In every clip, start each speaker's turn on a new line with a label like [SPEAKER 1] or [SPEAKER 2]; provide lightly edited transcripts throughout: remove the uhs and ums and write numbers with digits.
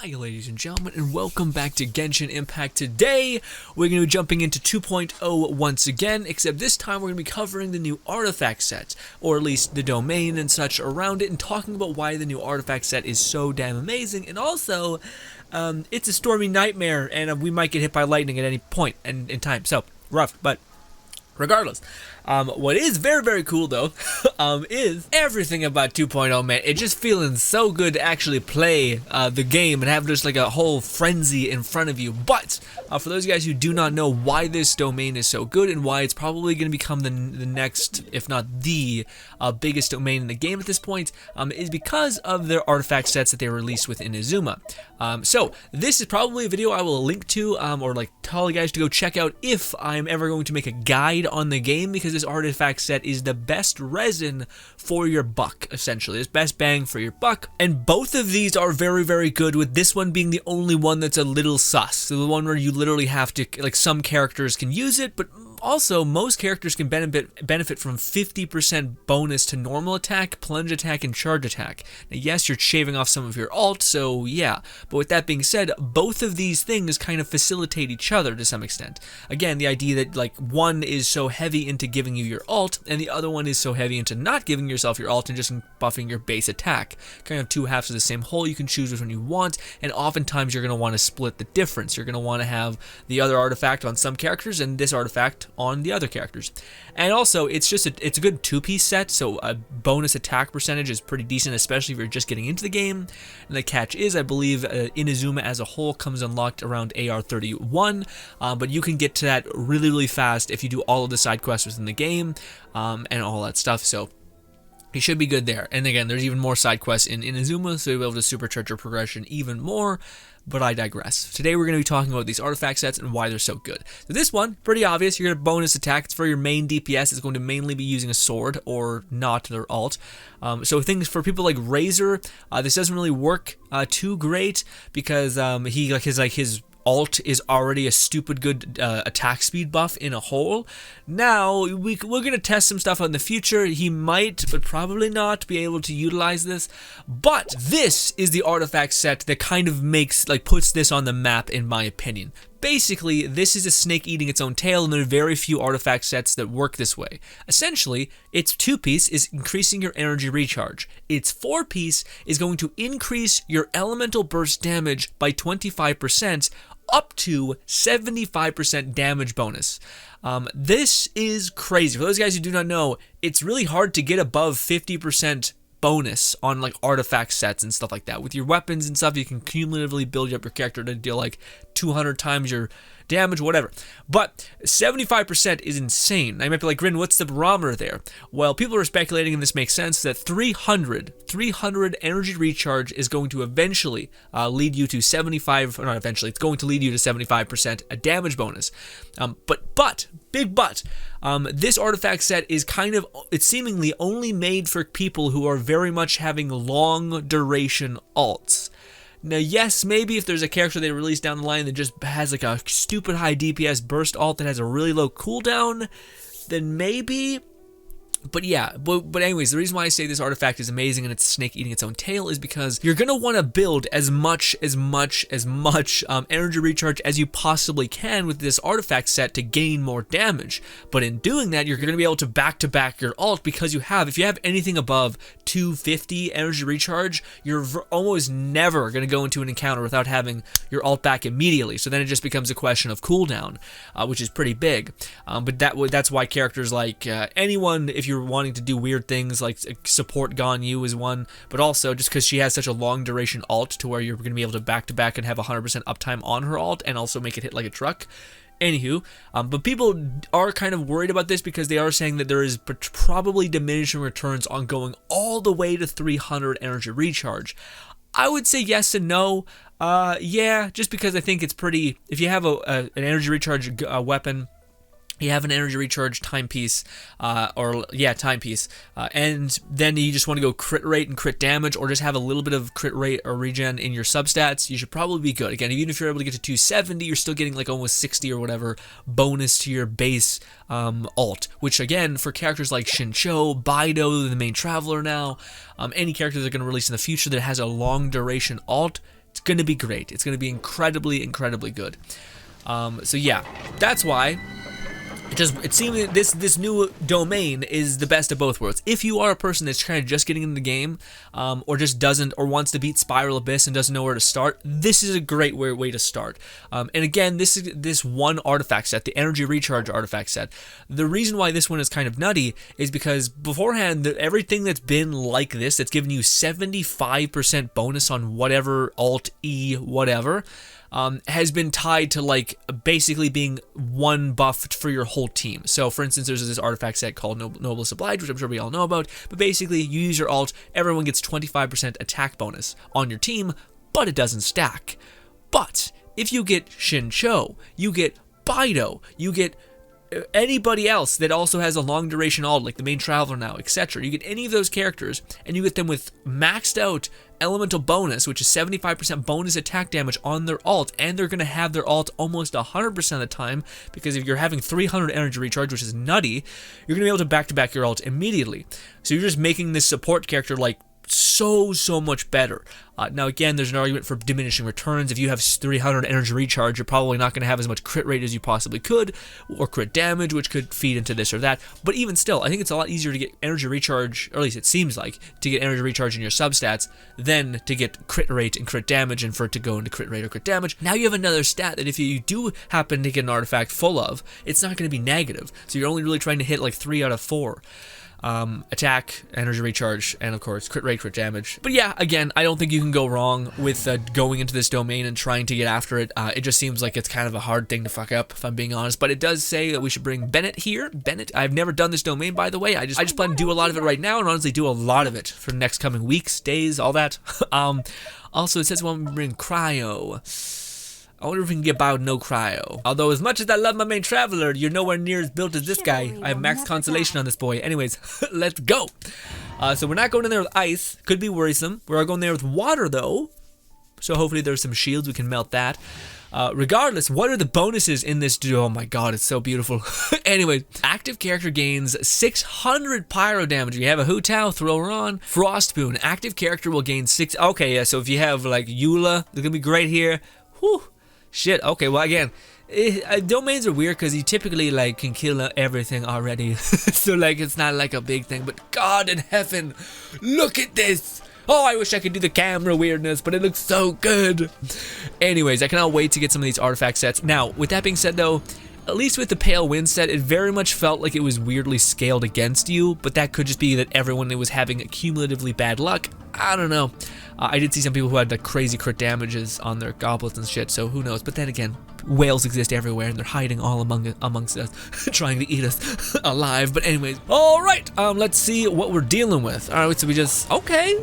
[SPEAKER 1] Hi ladies and gentlemen, and welcome back to Genshin Impact. Today we're going to be jumping into 2.0 once again, except this time we're going to be covering the new artifact set, or at least the domain and such around it, and talking about why the new artifact set is so damn amazing, and also it's a stormy nightmare and we might get hit by lightning at any point in time, so rough, but regardless. What is very, very cool though, is everything about 2.0, man. It's just feeling so good to actually play the game and have just like a whole frenzy in front of you. But for those of you guys who do not know why this domain is so good and why it's probably going to become the next, if not the biggest domain in the game at this point, is because of their artifact sets that they released with Inazuma. So this is probably a video I will link to, or like tell you guys to go check out if I'm ever going to make a guide on the game, because this artifact set is the best resin for your buck, essentially. It's best bang for your buck, and both of these are very, very good, with this one being the only one that's a little sus. So the one where you literally have to, like, some characters can use it, but also most characters can benefit from 50% bonus to normal attack, plunge attack, and charge attack. Now yes, you're shaving off some of your ult, so yeah, but with that being said, both of these things kind of facilitate each other to some extent. Again, the idea that like one is so heavy into giving you your ult, and the other one is so heavy into not giving yourself your ult and just buffing your base attack. Kind of two halves of the same whole. You can choose which one you want, and oftentimes you're going to want to split the difference. You're going to want to have the other artifact on some characters and this artifact on the other characters. And also, it's a good two-piece set, so a bonus attack percentage is pretty decent, especially if you're just getting into the game. And the catch is, I believe Inazuma as a whole comes unlocked around AR 31, but you can get to that really, really fast if you do all of the side quests within the game, and all that stuff, so you should be good there. And again, there's even more side quests in Inazuma, so you'll be able to supercharge your progression even more, but I digress. Today we're going to be talking about these artifact sets and why they're so good. So this one, pretty obvious, you're going to bonus attack. It's for your main DPS. It's going to mainly be using a sword or not their ult. So things for people like Razor, this doesn't really work too great, because his ult is already a stupid good attack speed buff in a whole. Now, we're going to test some stuff out in the future. He might, but probably not, be able to utilize this. But this is the artifact set that kind of puts this on the map, in my opinion. Basically, this is a snake eating its own tail, and there are very few artifact sets that work this way. Essentially, its two-piece is increasing your energy recharge. Its four-piece is going to increase your elemental burst damage by 25%, up to 75% damage bonus. This is crazy. For those guys who do not know, it's really hard to get above 50% bonus on like artifact sets and stuff like that. With your weapons and stuff, you can cumulatively build up your character to deal like 200 times your damage, whatever. But 75% is insane. I might be like, Grin, what's the barometer there? Well, people are speculating, and this makes sense, that 300 energy recharge is going to eventually lead you to 75, or not eventually, it's going to lead you to 75% a damage bonus. Big but, this artifact set is it's seemingly only made for people who are very much having long duration ults. Now, yes, maybe if there's a character they release down the line that just has like a stupid high DPS burst ult that has a really low cooldown, then maybe. But yeah, but anyways, the reason why I say this artifact is amazing and it's a snake eating its own tail is because you're going to want to build as much energy recharge as you possibly can with this artifact set to gain more damage. But in doing that, you're going to be able to back-to-back your ult, because if you have anything above 250 energy recharge, you're almost never going to go into an encounter without having your ult back immediately. So then it just becomes a question of cooldown, which is pretty big. But that's why characters like anyone, if you're wanting to do weird things like support Ganyu is one, but also just because she has such a long duration ult to where you're going to be able to back and have 100% uptime on her ult and also make it hit like a truck. Anywho, but people are kind of worried about this because they are saying that there is probably diminishing returns on going all the way to 300 energy recharge. I would say yes and no. Yeah, just because I think it's pretty, if you have an energy recharge weapon, you have an energy recharge timepiece, and then you just want to go crit rate and crit damage, or just have a little bit of crit rate or regen in your substats, you should probably be good. Again, even if you're able to get to 270, you're still getting like almost 60 or whatever bonus to your base ult, which again, for characters like Shincho, Baido, the main traveler now, any character they're going to release in the future that has a long duration ult, It's going to be great. It's going to be incredibly, incredibly good. So yeah, that's why it seems that this new domain is the best of both worlds. If you are a person that's kind of just getting into the game, or just doesn't, or wants to beat Spiral Abyss and doesn't know where to start, this is a great way to start. And again, this one artifact set, the Energy Recharge artifact set. The reason why this one is kind of nutty is because beforehand, everything that's been like this, that's given you 75% bonus on whatever alt E whatever, has been tied to like basically being one buff for your whole team. So for instance, there's this artifact set called Noblest Obliged, which I'm sure we all know about, but basically you use your alt, everyone gets 25% attack bonus on your team, but it doesn't stack. But if you get Shincho, you get Bido, you get anybody else that also has a long duration alt, like the main traveler now, etc. You get any of those characters, and you get them with maxed out elemental bonus, which is 75% bonus attack damage on their alt, and they're going to have their alt almost 100% of the time, because if you're having 300 energy recharge, which is nutty, you're going to be able to back-to-back your alt immediately. So you're just making this support character like so much better. Now again, there's an argument for diminishing returns. If you have 300 energy recharge, you're probably not going to have as much crit rate as you possibly could, or crit damage, which could feed into this or that. But even still, I think it's a lot easier to get energy recharge, or at least it seems like, to get energy recharge in your substats than to get crit rate and crit damage, and for it to go into crit rate or crit damage. Now you have another stat that if you do happen to get an artifact full of, it's not going to be negative. So you're only really trying to hit like 3 out of 4. Attack, energy recharge, and of course crit rate, crit damage. But yeah, again, I don't think you can go wrong with going into this domain and trying to get after it. It just seems like it's kind of a hard thing to fuck up, if I'm being honest. But it does say that we should bring Bennett here. Bennett, I've never done this domain, by the way. I just plan to do a lot of it right now, and honestly do a lot of it for the next coming weeks, days, all that. Also, it says we want to bring Cryo. I wonder if we can get by with no cryo. Although, as much as I love my main traveler, you're nowhere near as built as this guy. I have max consolation on this boy. Anyways, let's go. So we're not going in there with ice. Could be worrisome. We're going there with water, though. So hopefully there's some shields. We can melt that. Regardless, what are the bonuses in this duo? Oh my god, it's so beautiful. Anyway, active character gains 600 pyro damage. If you have a Hu Tao, throw her on. Frostboon, active character will gain 6. Okay, yeah, so if you have like Eula, they're gonna be great here. Whew. Shit, okay, well again, domains are weird because you typically like can kill everything already. So like it's not like a big thing, but God in heaven, look at this. Oh, I wish I could do the camera weirdness, but it looks so good. Anyways, I cannot wait to get some of these artifact sets. Now, with that being said though, at least with the Pale Wind set, it very much felt like it was weirdly scaled against you, but that could just be that everyone was having cumulatively bad luck. I don't know. I did see some people who had like crazy crit damages on their goblets and shit, so who knows. But then again, whales exist everywhere and they're hiding all amongst us, trying to eat us alive. But anyways, all right, let's see what we're dealing with. All right, so we just, okay.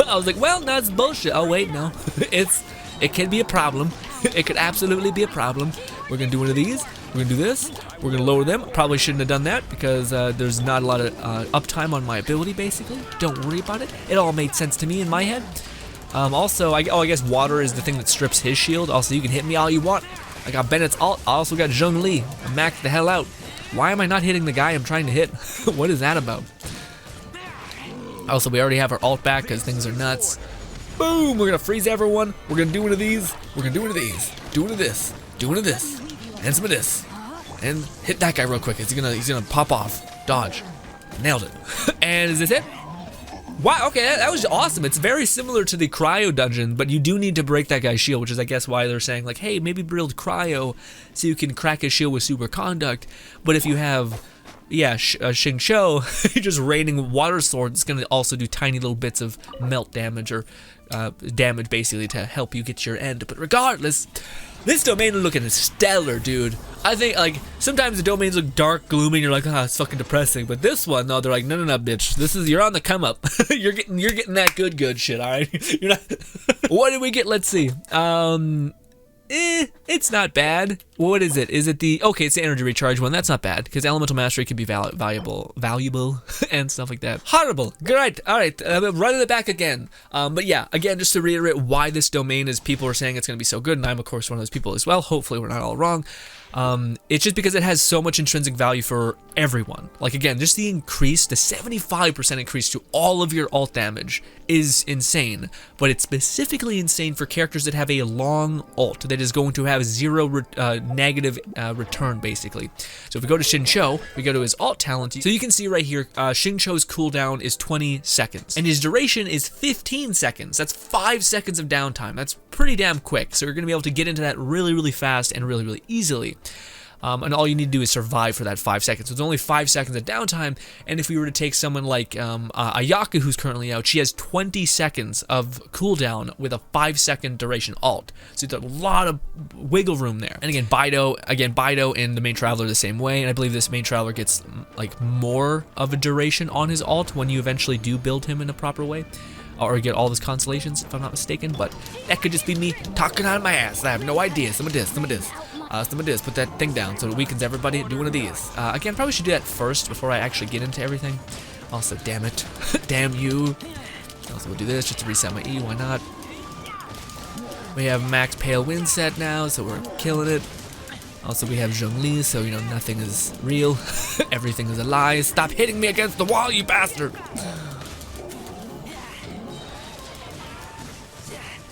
[SPEAKER 1] I was like, well, no, it's bullshit. Oh wait, no, it can be a problem. It could absolutely be a problem. We're gonna do one of these. We're gonna do this. We're gonna lower them. Probably shouldn't have done that because there's not a lot of uptime on my ability, basically. Don't worry about it. It all made sense to me in my head. Also, I guess water is the thing that strips his shield. Also, you can hit me all you want. I got Bennett's alt. I also got Zhongli. I maxed the hell out. Why am I not hitting the guy I'm trying to hit? What is that about? Also, we already have our alt back because things are nuts. Boom! We're gonna freeze everyone. We're gonna do one of these. We're gonna do one of these. Do one of this. Do one of this. And some of this. And hit that guy real quick. He's gonna pop off. Dodge. Nailed it. And is this it? Wow, okay, that was awesome. It's very similar to the cryo dungeon, but you do need to break that guy's shield, which is I guess why they're saying like, hey, maybe build cryo so you can crack his shield with super conduct. But if you have, yeah, Shincho, just raining water swords, it's gonna also do tiny little bits of melt damage or damage basically to help you get your end. But regardless, this domain is looking stellar, dude. I think, like, sometimes the domains look dark, gloomy, and you're like, it's fucking depressing. But this one, no, they're like, no, bitch. You're on the come up. you're getting that good shit, all right? You're not. What did we get? Let's see. It's not bad. What is it? Is it the... Okay, it's the energy recharge one. That's not bad, because elemental mastery can be valuable, and stuff like that. Horrible. Great. All right, running it back again. But yeah, again, just to reiterate why this domain is, people are saying it's going to be so good, and I'm, of course, one of those people as well. Hopefully, we're not all wrong. It's just because it has so much intrinsic value for everyone. Like, again, just the increase, the 75% increase to all of your alt damage is insane, but it's specifically insane for characters that have a long alt that is going to have zero negative return, basically. So if we go to Shincho, we go to his alt talent, so you can see right here, Shincho's cooldown is 20 seconds, and his duration is 15 seconds. That's 5 seconds of downtime. That's pretty damn quick, so you're going to be able to get into that really, really fast and really, really easily. And all you need to do is survive for that 5 seconds. So it's only 5 seconds of downtime, and if we were to take someone like Ayaka, who's currently out, she has 20 seconds of cooldown with a 5-second duration alt. So it's a lot of wiggle room there. And again, Baido and the main traveler the same way, and I believe this main traveler gets like more of a duration on his alt when you eventually do build him in a proper way. Or get all his constellations, if I'm not mistaken, but that could just be me talking out of my ass. I have no idea. Some of this. Put that thing down so it weakens everybody. Do one of these. Again, probably should do that first before I actually get into everything. Also, damn it. Damn you. Also, we'll do this just to reset my E. Why not? We have max Pale Wind set now, so we're killing it. Also, we have Zhongli, so, you know, nothing is real. Everything is a lie. Stop hitting me against the wall, you bastard!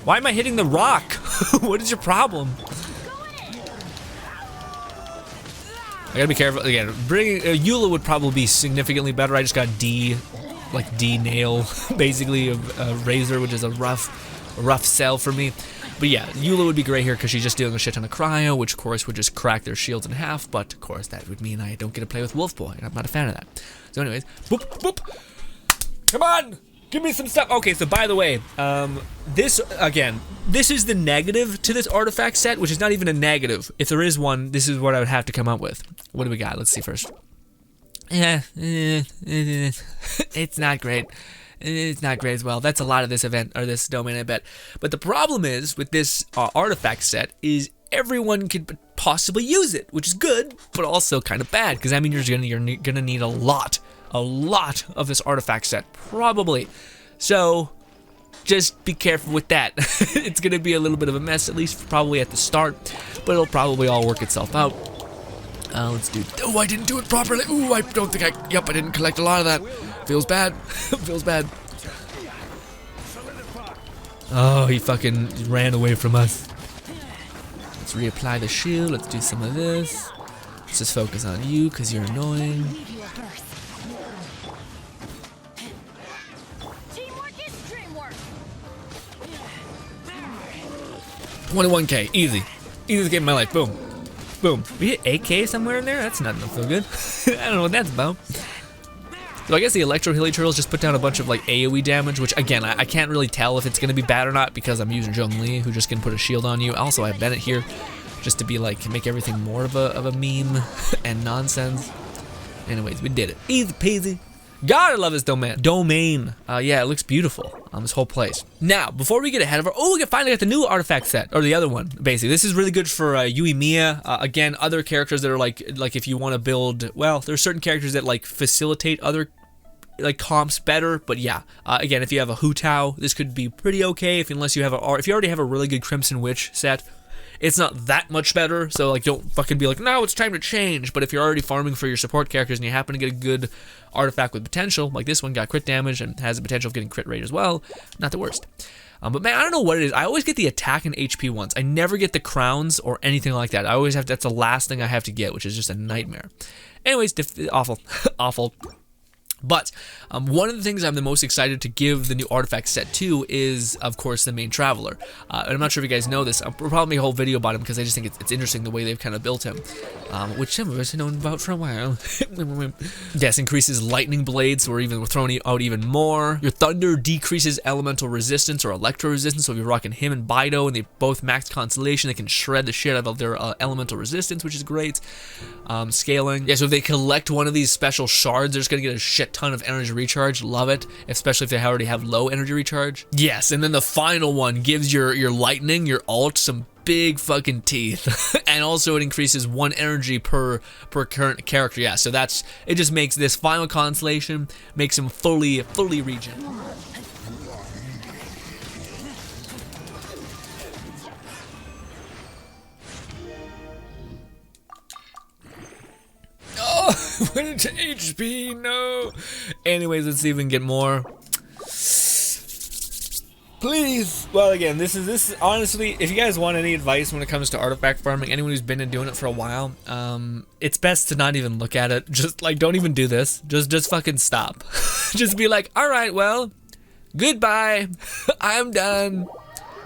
[SPEAKER 1] Why am I hitting the rock? What is your problem? I gotta be careful. Again, bringing Eula would probably be significantly better. I just got D nail, basically a razor, which is a rough sell for me. But yeah, Eula would be great here because she's just dealing a shit ton of cryo, which of course would just crack their shields in half. But of course that would mean I don't get to play with Wolf Boy, and I'm not a fan of that. So anyways, boop boop. Come on. Give me some stuff. Okay, so by the way, this is the negative to this artifact set, which is not even a negative. If there is one, this is what I would have to come up with. What do we got? Let's see first. Yeah, it's not great. It's not great as well. That's a lot of this event, or this domain, I bet. But the problem is, with this artifact set, is everyone could possibly use it, which is good, but also kind of bad, because I mean you're gonna need a lot of this artifact set, probably. So just be careful with that. It's gonna be a little bit of a mess, at least probably at the start, but it'll probably all work itself out. Let's do. Oh, I didn't do it properly. Ooh, I don't think I. Yep, I didn't collect a lot of that. Feels bad. Feels bad. Oh, he fucking ran away from us. Let's reapply the shield. Let's do some of this. Let's just focus on you because you're annoying. 21k, easy. Easiest game of my life, boom. Boom. We hit 8k somewhere in there? That's not gonna feel good. I don't know what that's about. So I guess the Electro Hilichurls just put down a bunch of like AoE damage, which again, I can't really tell if it's gonna be bad or not because I'm using Zhongli, who just can put a shield on you. Also, I have Bennett here, just to be like, make everything more of a meme and nonsense. Anyways, we did it. Easy peasy. God, I love this domain. Yeah, it looks beautiful on this whole place. Now, before we get ahead of our, we finally got the new artifact set, or the other one, basically. This is really good for Yui Mia. Again, other characters that are like if you want to build, well, there's certain characters that like facilitate other like comps better, but yeah. Again, if you have a Hu Tao, this could be pretty okay. If you already have a really good Crimson Witch set. It's not that much better, so like don't fucking be like, no, it's time to change. But if you're already farming for your support characters and you happen to get a good artifact with potential, like this one got crit damage and has the potential of getting crit rate as well, not the worst. But man, I don't know what it is. I always get the attack and HP ones. I never get the crowns or anything like that. I always have, that's the last thing I have to get, which is just a nightmare. Anyways, awful, awful. But one of the things I'm the most excited to give the new artifact set to is, of course, the main traveler. And I'm not sure if you guys know this. I'll probably make a whole video about him because I just think it's interesting the way they've kind of built him, which some of us have known about for a while. Yes, increases lightning blades, so we're throwing out even more. Your thunder decreases elemental resistance or electro resistance, so if you're rocking him and Baido and they both max constellation, they can shred the shit out of their elemental resistance, which is great. Scaling. Yeah, so if they collect one of these special shards, they're just going to get a shit ton of energy recharge. Love it, especially if they already have low energy recharge. Yes, and then the final one gives your lightning, your alt, some big fucking teeth. And also it increases 1 energy per current character. Yeah, so it just makes this final constellation, makes him fully regen. Oh, went into HP, no. Anyways, let's see if we can get more. Please. Well, again, this is honestly, if you guys want any advice when it comes to artifact farming, anyone who's been doing it for a while, it's best to not even look at it. Just like, don't even do this. Just fucking stop. Just be like, all right, well, goodbye. I'm done.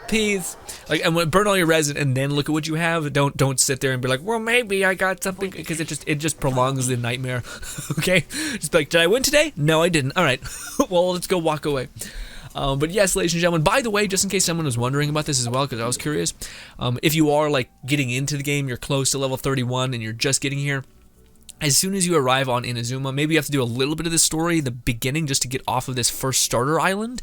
[SPEAKER 1] Peace. Like, and burn all your resin and then look at what you have. Don't sit there and be like, well, maybe I got something, because it just prolongs the nightmare. Okay, just be like, did I win today? No, I didn't. All right, well, let's go walk away. But yes, ladies and gentlemen, by the way, just in case someone was wondering about this as well, because I was curious, if you are like getting into the game, you're close to level 31 and you're just getting here, as soon as you arrive on Inazuma, maybe you have to do a little bit of the story, the beginning, just to get off of this first starter island,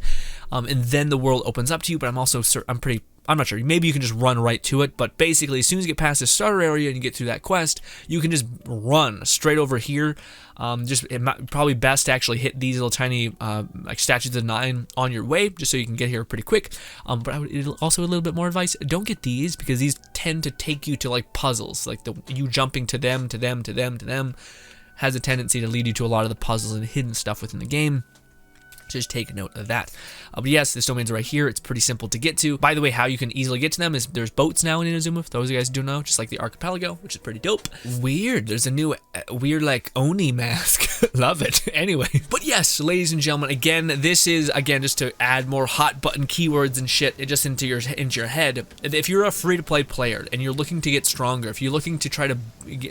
[SPEAKER 1] and then the world opens up to you. But I'm not sure, maybe you can just run right to it, but basically as soon as you get past the starter area and you get through that quest, you can just run straight over here. Probably best to actually hit these little tiny like statues of 9 on your way, just so you can get here pretty quick. But I would also a little bit more advice: don't get these, because these tend to take you to like puzzles, like you jumping to them has a tendency to lead you to a lot of the puzzles and hidden stuff within the game. Just take note of that. But yes, this domain's right here. It's pretty simple to get to. By the way, how you can easily get to them is there's boats now in Inazuma, for those of you guys who do know, just like the archipelago, which is pretty dope. Weird. There's a new weird like Oni mask. Love it. Anyway. But yes, ladies and gentlemen, again, this is just to add more hot button keywords and shit just into your head. If you're a free-to-play player and you're looking to get stronger, if you're looking to try to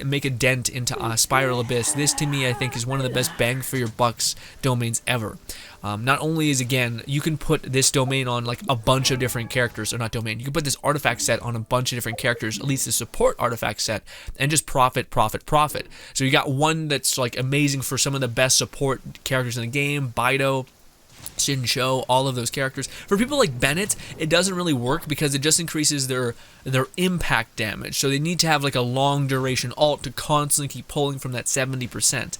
[SPEAKER 1] make a dent into Spiral Abyss, this to me I think is one of the best bang for your bucks domains ever. Not only is, again, you can put this domain on like a bunch of different characters, or not domain, you can put this artifact set on a bunch of different characters, at least the support artifact set, and just profit. So you got one that's like amazing for some of the best support characters in the game, Bido, Shincho, all of those characters. For people like Bennett, it doesn't really work because it just increases their impact damage. So they need to have like a long duration ult to constantly keep pulling from that 70%.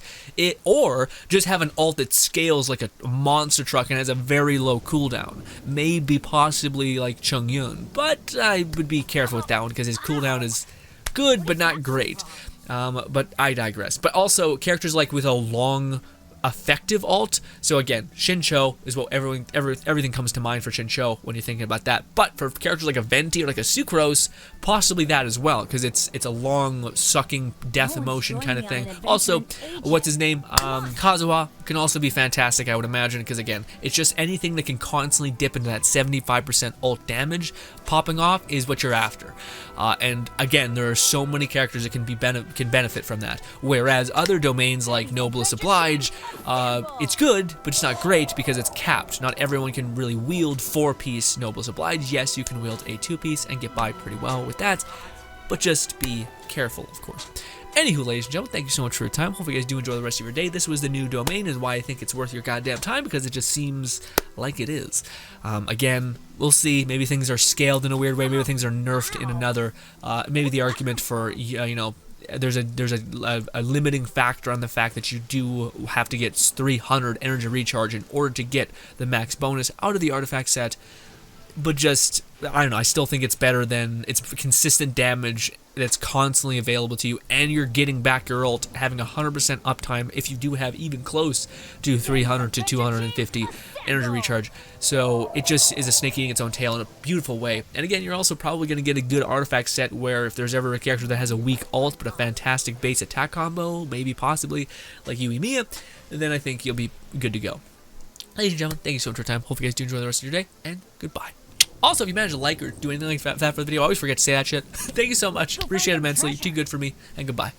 [SPEAKER 1] Or just have an ult that scales like a monster truck and has a very low cooldown. Maybe possibly like Chongyun, but I would be careful with that one because his cooldown is good but not great. But I digress. But also characters like with a long effective ult. So again, Shincho is what everything comes to mind for Shincho when you're thinking about that. But for characters like a Venti or like a Sucrose, possibly that as well, because it's a long sucking death emotion kind of thing. Also, what's his name? Kazuha can also be fantastic, I would imagine, because again, it's just anything that can constantly dip into that 75% ult damage popping off is what you're after. And again, there are so many characters that can benefit from that. Whereas other domains like Noblesse Oblige, it's good, but it's not great because it's capped. Not everyone can really wield 4-piece Noblesse Oblige. Yes, you can wield a 2-piece and get by pretty well with that, but just be careful, of course. Anywho, ladies and gentlemen, thank you so much for your time. Hope you guys do enjoy the rest of your day. This was the new domain, is why I think it's worth your goddamn time, because it just seems like it is. Again, we'll see. Maybe things are scaled in a weird way. Maybe things are nerfed in another. Maybe the argument for, you know, there's a limiting factor on the fact that you do have to get 300 energy recharge in order to get the max bonus out of the artifact set. But just, I don't know, I still think it's better than, it's consistent damage that's constantly available to you, and you're getting back your ult, having 100% uptime if you do have even close to 300 to 250 energy recharge. So it just is a snake eating its own tail in a beautiful way. And again, you're also probably going to get a good artifact set where if there's ever a character that has a weak ult but a fantastic base attack combo, maybe possibly like Yui Mia, then I think you'll be good to go. Ladies and gentlemen, thank you so much for your time. Hope you guys do enjoy the rest of your day, and goodbye. Also, if you manage to like or do anything like that for the video, I always forget to say that shit. Thank you so much. Appreciate it immensely. You're too good for me, and goodbye.